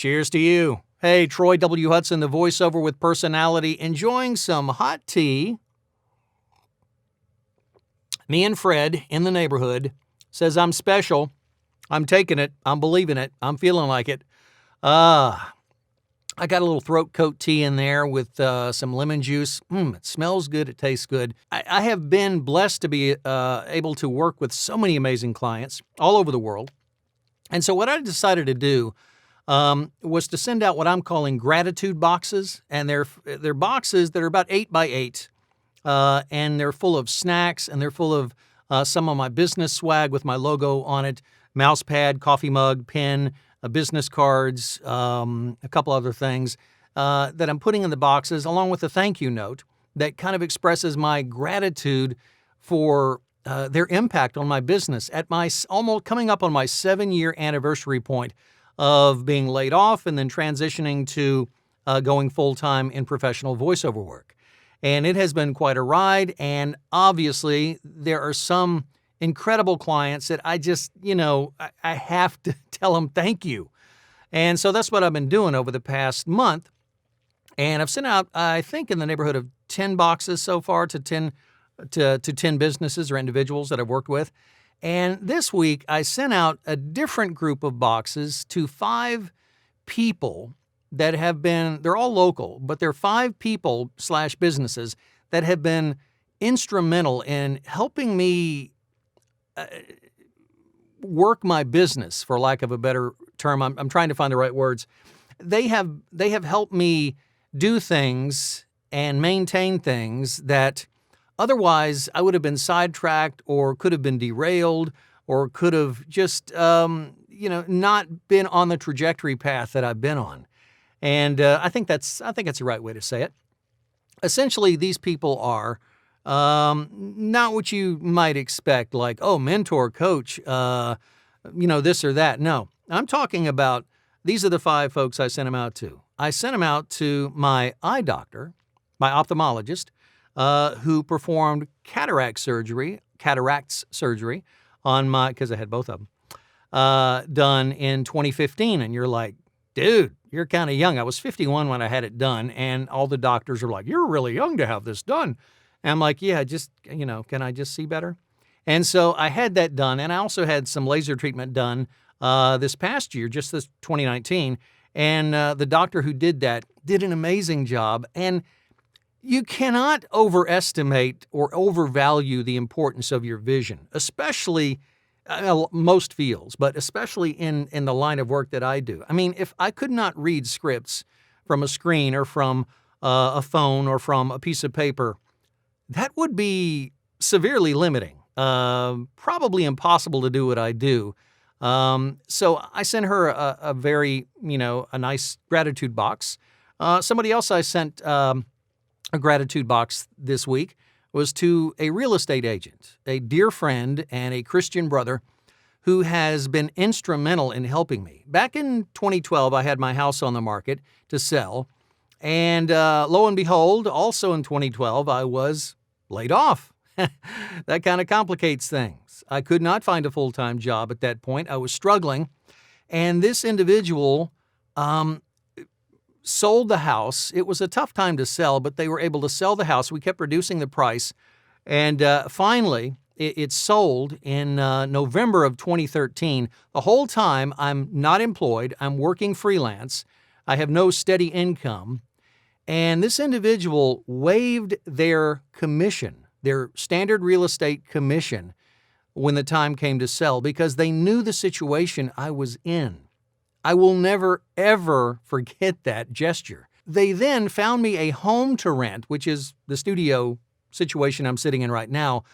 Cheers to you. Hey, Troy W. Hudson, the voiceover with personality, enjoying some hot tea. Me and Fred in the neighborhood says I'm special. I'm taking it. I'm believing it. I'm feeling like it. I got a little throat coat tea in there with some lemon juice. It smells good. It tastes good. I have been blessed to be able to work with so many amazing clients all over the world. And so what I decided to do was to send out what I'm calling gratitude boxes. And they're boxes that are about 8 by 8. And they're full of snacks, and they're full of some of my business swag with my logo on it, mouse pad, coffee mug, pen, business cards, a couple other things that I'm putting in the boxes, along with a thank you note that kind of expresses my gratitude for their impact on my business at my almost coming up on my 7-year anniversary point of being laid off and then transitioning to going full-time in professional voiceover work. And it has been quite a ride, and obviously there are some incredible clients that I just, I have to tell them thank you. And so that's what I've been doing over the past month. And I've sent out, I think, in the neighborhood of 10 boxes so far to 10 businesses or individuals that I've worked with. And this week I sent out a different group of boxes to 5 people that have been, they're all local, but they're 5 people / businesses that have been instrumental in helping me work my business, for lack of a better term. I'm trying to find the right words. They have helped me do things and maintain things that otherwise I would have been sidetracked or could have been derailed or could have just, not been on the trajectory path that I've been on. And I think that's the right way to say it. Essentially, these people are not what you might expect, like, oh, mentor, coach, this or that. No, I'm talking about, these are the 5 folks I sent them out to. I sent them out to my eye doctor, my ophthalmologist, who performed cataracts surgery on my, because I had both of them, done in 2015. And you're like, dude, you're kind of young. I was 51 when I had it done, and all the doctors are like, you're really young to have this done. And I'm like, yeah, just, can I just see better? And so I had that done, and I also had some laser treatment done this past year, just this 2019, and the doctor who did that did an amazing job. And you cannot overestimate or overvalue the importance of your vision, especially most fields, but especially in the line of work that I do. I mean, if I could not read scripts from a screen or from a phone or from a piece of paper, that would be severely limiting, probably impossible to do what I do. So I sent her a very, a nice gratitude box. Somebody else I sent a gratitude box this week was to a real estate agent, a dear friend and a Christian brother who has been instrumental in helping me. Back in 2012, I had my house on the market to sell, and lo and behold, also in 2012, I was laid off. That kind of complicates things. I could not find a full-time job at that point. I was struggling, and this individual sold the house. It was a tough time to sell, but they were able to sell the house. We kept reducing the price, and finally, it sold in November of 2013. The whole time, I'm not employed. I'm working freelance. I have no steady income, and this individual waived their commission, their standard real estate commission, when the time came to sell, because they knew the situation I was in. I will never, ever forget that gesture. They then found me a home to rent, which is the studio situation I'm sitting in right now,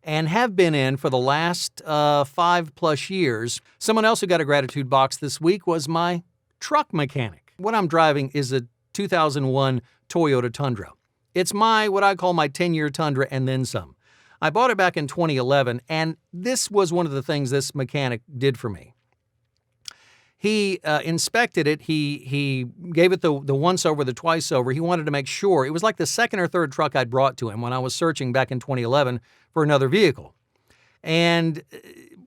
and have been in for the last 5+ years. Someone else who got a gratitude box this week was my truck mechanic. What I'm driving is a 2001 Toyota Tundra. It's what I call my 10-year Tundra and then some. I bought it back in 2011, and this was one of the things this mechanic did for me. He inspected it. He gave it the once over, the twice over. He wanted to make sure. It was like the second or third truck I'd brought to him when I was searching back in 2011 for another vehicle. And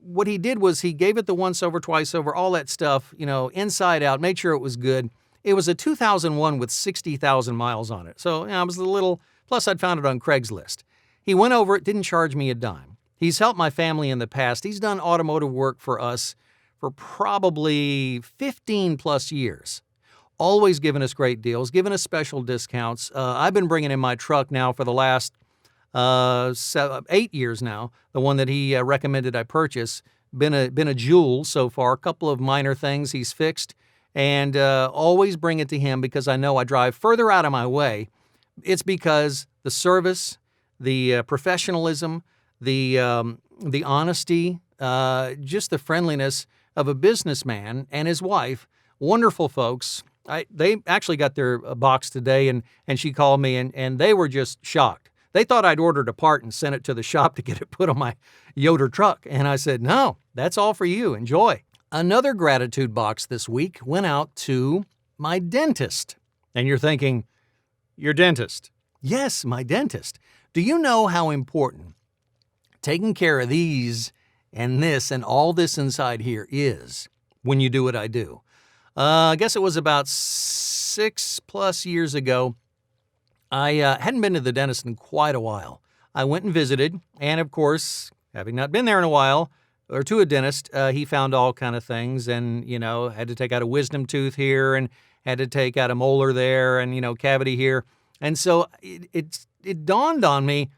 what he did was he gave it the once over, twice over, all that stuff, inside out, made sure it was good. It was a 2001 with 60,000 miles on it. So I was a little, plus I'd found it on Craigslist. He went over it, didn't charge me a dime. He's helped my family in the past. He's done automotive work for us for probably 15 plus years. Always given us great deals, given us special discounts. I've been bringing in my truck now for the last 8 years now. The one that he recommended I purchase. Been a jewel so far. A couple of minor things he's fixed. And always bring it to him because I know I drive further out of my way. It's because the service, the professionalism, the honesty, just the friendliness of a businessman and his wife. Wonderful folks. They actually got their box today, and she called me, and they were just shocked. They thought I'd ordered a part and sent it to the shop to get it put on my Yoder truck. And I said, no, that's all for you. Enjoy. Another gratitude box this week went out to my dentist. And you're thinking, your dentist? Yes, my dentist. Do you know how important taking care of these and this and all this inside here is when you do what I do? I guess it was about 6+ years ago. I hadn't been to the dentist in quite a while. I went and visited, and of course, having not been there in a while, or to a dentist, he found all kind of things and, had to take out a wisdom tooth here and had to take out a molar there and, cavity here. And so it dawned on me,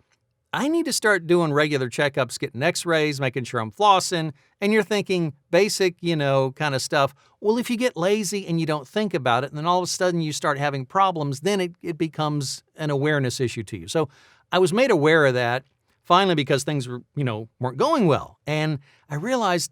I need to start doing regular checkups, getting x-rays, making sure I'm flossing. And you're thinking basic, kind of stuff. Well, if you get lazy and you don't think about it, and then all of a sudden you start having problems, then it becomes an awareness issue to you. So I was made aware of that finally because things were, weren't going well. And I realized,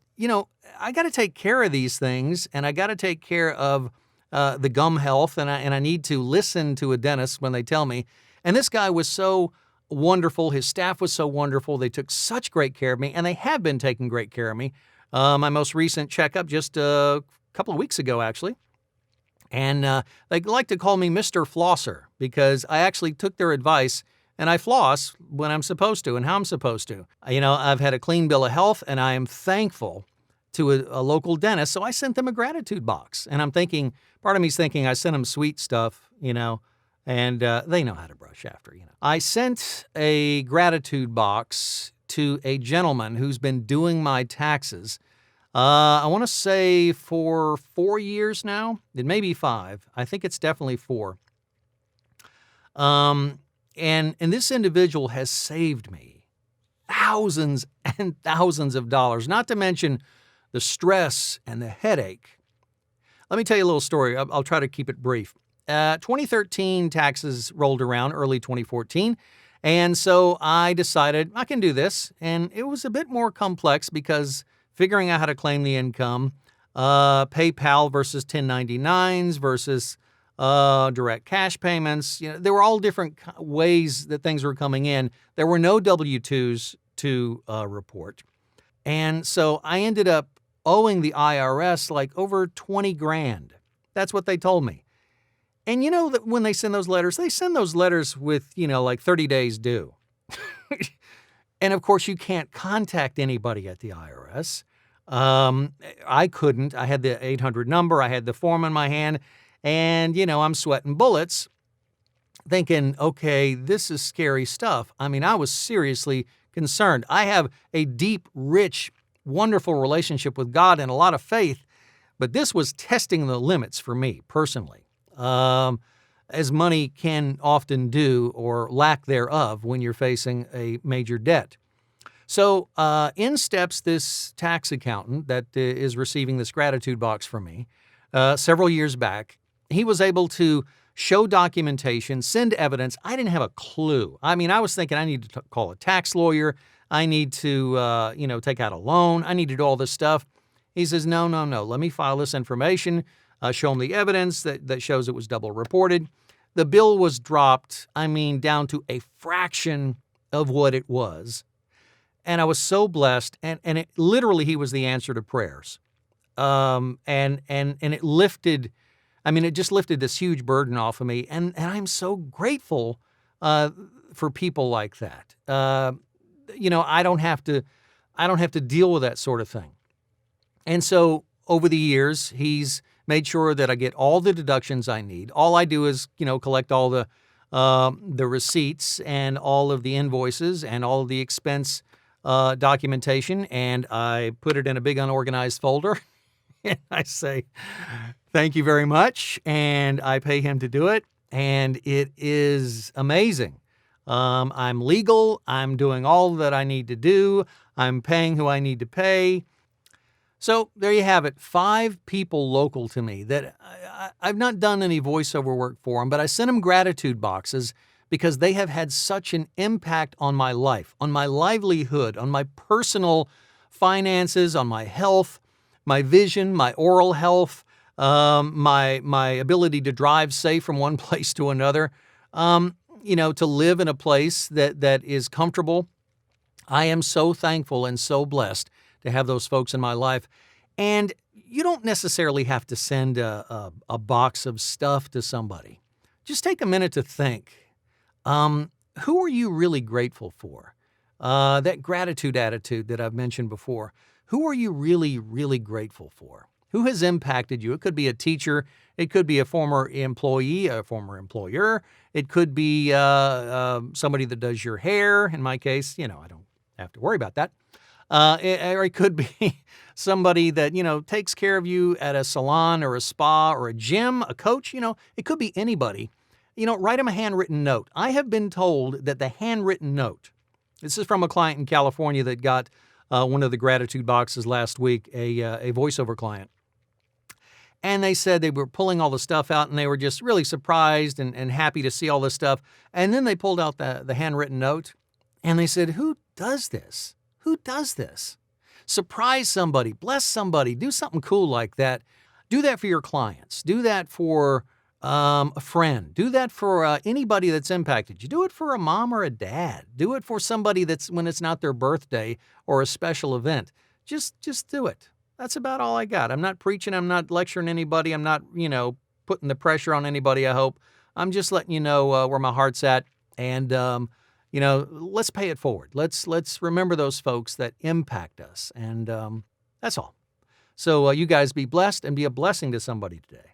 I got to take care of these things and I got to take care of the gum health. And I need to listen to a dentist when they tell me. And this guy was so wonderful. His staff was so wonderful. They took such great care of me, and they have been taking great care of me. My most recent checkup just a couple of weeks ago, actually. And they like to call me Mr. Flosser because I actually took their advice and I floss when I'm supposed to and how I'm supposed to. I've had a clean bill of health, and I am thankful to a local dentist. So I sent them a gratitude box, and I'm thinking, part of me's thinking I sent them sweet stuff, and they know how to brush after, I sent a gratitude box to a gentleman who's been doing my taxes, I want to say for 4 years now. It may be 5. I think it's definitely 4. And this individual has saved me thousands and thousands of dollars, not to mention the stress and the headache. Let me tell you a little story. I'll try to keep it brief. 2013 taxes rolled around, early 2014, and so I decided I can do this, and it was a bit more complex because figuring out how to claim the income, PayPal versus 1099s versus direct cash payments, there were all different ways that things were coming in. There were no W-2s to report, and so I ended up owing the IRS like over 20 grand. That's what they told me. And that when they send those letters with, like 30 days due. And of course, you can't contact anybody at the IRS. I couldn't. I had the 800 number. I had the form in my hand. And, I'm sweating bullets thinking, okay, this is scary stuff. I mean, I was seriously concerned. I have a deep, rich, wonderful relationship with God and a lot of faith. But this was testing the limits for me personally. As money can often do or lack thereof when you're facing a major debt. So in steps this tax accountant that is receiving this gratitude box from me several years back. He was able to show documentation, send evidence. I didn't have a clue. I mean, I was thinking I need to call a tax lawyer. I need to, take out a loan. I need to do all this stuff. He says, no. Let me file this information. Show him the evidence that shows it was double reported. The bill was dropped, down to a fraction of what it was. And I was so blessed. And it literally, he was the answer to prayers. And it lifted, it just lifted this huge burden off of me. And I'm so grateful for people like that. I don't have to I don't have to deal with that sort of thing. And so over the years, he's made sure that I get all the deductions I need. All I do is, collect all the receipts and all of the invoices and all of the expense documentation, and I put it in a big unorganized folder. And I say, thank you very much, and I pay him to do it, and it is amazing. I'm legal. I'm doing all that I need to do. I'm paying who I need to pay. So there you have it, 5 people local to me that I've not done any voiceover work for them, but I sent them gratitude boxes because they have had such an impact on my life, on my livelihood, on my personal finances, on my health, my vision, my oral health, my ability to drive safe from one place to another, to live in a place that is comfortable. I am so thankful and so blessed to have those folks in my life. And you don't necessarily have to send a box of stuff to somebody. Just take a minute to think. Who are you really grateful for? That gratitude attitude that I've mentioned before. Who are you really, really grateful for? Who has impacted you? It could be a teacher. It could be a former employee, a former employer. It could be somebody that does your hair. In my case, I don't have to worry about that. Or it could be somebody that, takes care of you at a salon or a spa or a gym, a coach. It could be anybody. Write them a handwritten note. I have been told that the handwritten note, this is from a client in California that got one of the gratitude boxes last week, a voiceover client. And they said they were pulling all the stuff out and they were just really surprised and happy to see all this stuff. And then they pulled out the handwritten note and they said, who does this? Who does this? Surprise somebody, bless somebody, do something cool like that. Do that for your clients. Do that for a friend. Do that for anybody that's impacted you. Do it for a mom or a dad. Do it for somebody that's when it's not their birthday or a special event. Just do it. That's about all I got. I'm not preaching. I'm not lecturing anybody. I'm not, putting the pressure on anybody, I hope. I'm just letting you know where my heart's at. And, let's pay it forward. Let's remember those folks that impact us. And that's all. So you guys be blessed and be a blessing to somebody today.